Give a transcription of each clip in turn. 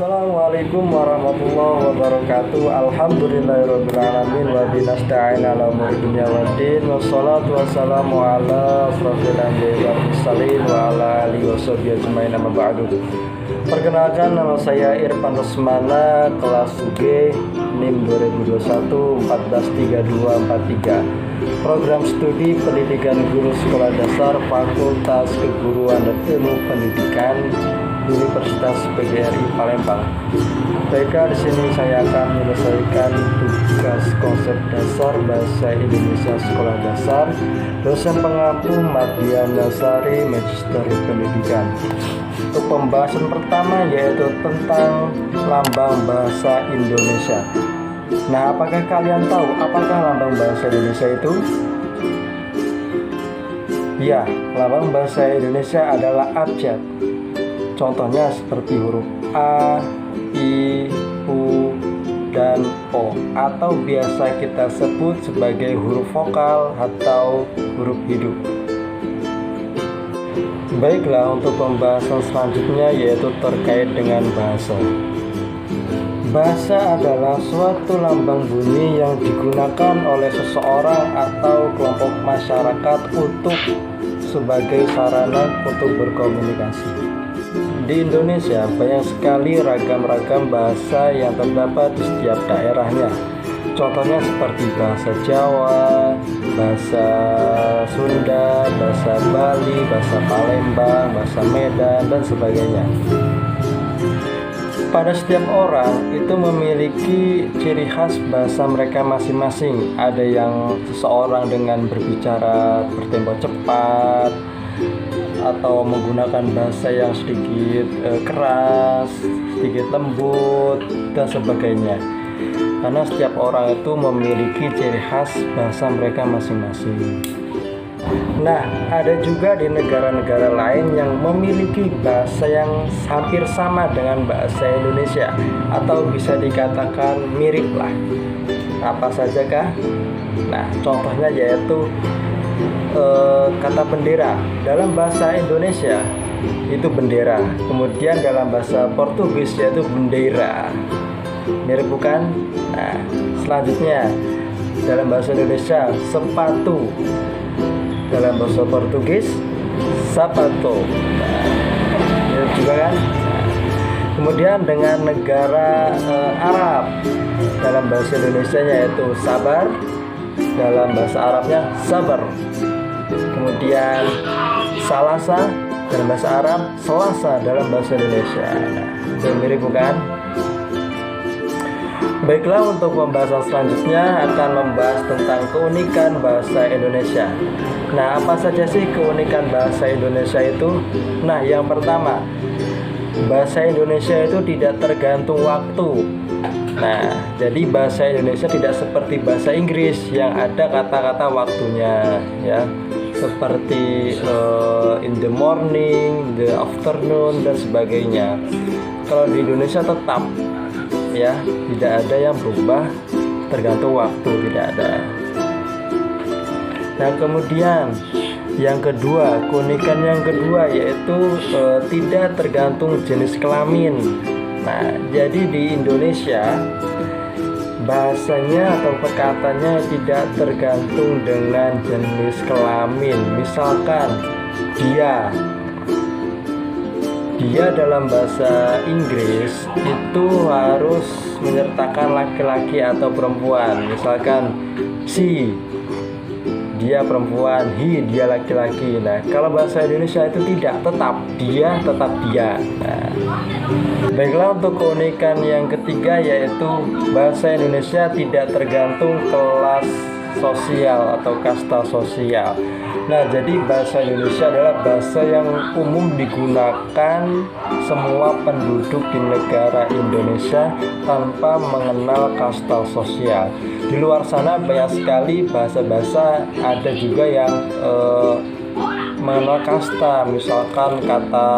Assalamualaikum warahmatullahi wabarakatuh. Alhamdulillahirrabbilalamin. Wa binasta'in ala umuri dunya waddin. Wassalatu wassalamu ala asrofil anbiya'i wal mursalin wa ala alihi washabihi ajmain, amma ba'du. Perkenalkan, nama saya Irfan Rusmana, kelas G, NIM 2021 143243. Program Studi Pendidikan Guru Sekolah Dasar Fakultas Keguruan dan Ilmu Pendidikan Universitas PGRI Palembang. Baiklah, di sini saya akan menyelesaikan tugas konsep dasar Bahasa Indonesia Sekolah Dasar, dosen pengampu Madya Nasari, Magister Pendidikan. Untuk pembahasan pertama yaitu tentang lambang bahasa Indonesia. Nah, apakah kalian tahu apakah lambang bahasa Indonesia itu? Ya, lambang bahasa Indonesia adalah abjad. Contohnya seperti huruf A, I, U, dan O, atau biasa kita sebut sebagai huruf vokal atau huruf hidup. Baiklah, untuk pembahasan selanjutnya yaitu terkait dengan bahasa. Bahasa adalah suatu lambang bunyi yang digunakan oleh seseorang atau kelompok masyarakat untuk sebagai sarana untuk berkomunikasi. Di Indonesia banyak sekali ragam-ragam bahasa yang terdapat di setiap daerahnya. Contohnya seperti bahasa Jawa, bahasa Sunda, bahasa Bali, bahasa Palembang, bahasa Medan, dan sebagainya. Pada setiap orang itu memiliki ciri khas bahasa mereka masing-masing. Ada yang seseorang dengan berbicara bertempo cepat, atau menggunakan bahasa yang sedikit keras, sedikit lembut, dan sebagainya. Karena setiap orang itu memiliki ciri khas bahasa mereka masing-masing. Nah, ada juga di negara-negara lain yang memiliki bahasa yang hampir sama dengan bahasa Indonesia, atau bisa dikatakan mirip lah. Apa sajakah? Nah, contohnya yaitu kata bendera dalam bahasa Indonesia itu bendera, kemudian dalam bahasa Portugis yaitu bendera. Mirip bukan? Nah, selanjutnya dalam bahasa Indonesia sepatu, dalam bahasa Portugis sapato. Nah, mirip juga kan? Nah, kemudian dengan negara Arab, dalam bahasa Indonesia yaitu sabar, dalam bahasa Arabnya sabar. Kemudian salasa dalam bahasa Arab, selasa dalam bahasa Indonesia. Nah, mirip bukan? Baiklah, untuk pembahasan selanjutnya akan membahas tentang keunikan bahasa Indonesia. Nah, apa saja sih keunikan bahasa Indonesia itu? Nah, yang pertama, bahasa Indonesia itu tidak tergantung waktu. Nah, jadi bahasa Indonesia tidak seperti bahasa Inggris yang ada kata-kata waktunya, ya, seperti in the morning, the afternoon, dan sebagainya. Kalau di Indonesia tetap, ya, tidak ada yang berubah tergantung waktu, tidak ada. Nah, kemudian yang kedua, keunikan yang kedua yaitu tidak tergantung jenis kelamin. Nah, jadi di Indonesia bahasanya atau perkataannya tidak tergantung dengan jenis kelamin. Misalkan dia dalam bahasa Inggris itu harus menyertakan laki-laki atau perempuan. Misalkan she, dia perempuan, he, dia laki-laki. Nah, kalau bahasa Indonesia itu tidak, tetap dia. Nah, baiklah, untuk keunikan yang ketiga yaitu bahasa Indonesia tidak tergantung kelas sosial atau kasta sosial. Nah, jadi bahasa Indonesia adalah bahasa yang umum digunakan semua penduduk di negara Indonesia tanpa mengenal kasta sosial. Di luar sana banyak sekali bahasa-bahasa ada juga yang mengenal kasta, misalkan kata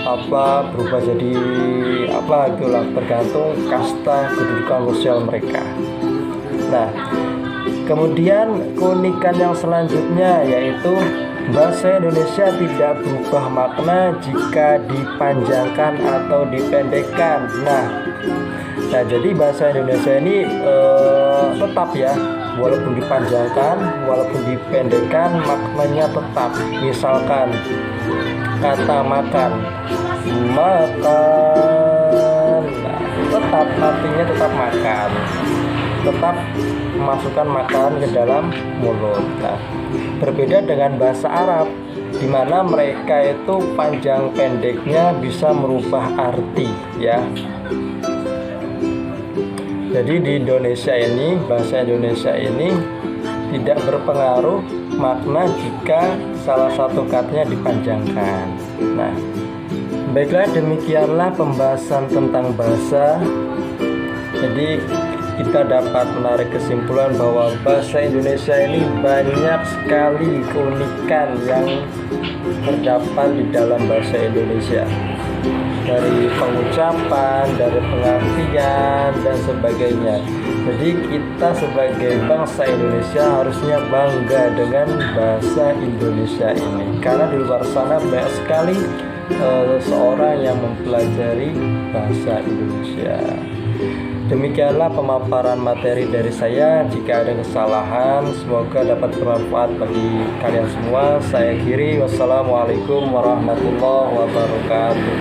apa berubah jadi apa, itulah tergantung kasta kedudukan sosial mereka. Nah, Kemudian keunikan yang selanjutnya yaitu bahasa Indonesia tidak berubah makna jika dipanjangkan atau dipendekkan. Nah, jadi bahasa Indonesia ini tetap ya, walaupun dipanjangkan, walaupun dipendekkan, maknanya tetap. Misalkan kata makan, makan, nah, tetap artinya tetap makan, tetap memasukkan makanan ke dalam mulut. Nah, berbeda dengan bahasa Arab, di mana mereka itu panjang pendeknya bisa merubah arti ya. Jadi di Indonesia ini, bahasa Indonesia ini tidak berpengaruh makna jika salah satu katanya dipanjangkan. Nah, baiklah, demikianlah pembahasan tentang bahasa. Jadi kita dapat menarik kesimpulan bahwa bahasa Indonesia ini banyak sekali keunikan yang terdapat di dalam bahasa Indonesia, dari pengucapan, dari pengertian dan sebagainya. Jadi kita sebagai bangsa Indonesia harusnya bangga dengan bahasa Indonesia ini, karena di luar sana banyak sekali seorang yang mempelajari bahasa Indonesia. Demikianlah pemaparan materi dari saya. Jika ada kesalahan, semoga dapat bermanfaat bagi kalian semua. Saya akhiri. Wassalamualaikum warahmatullahi wabarakatuh.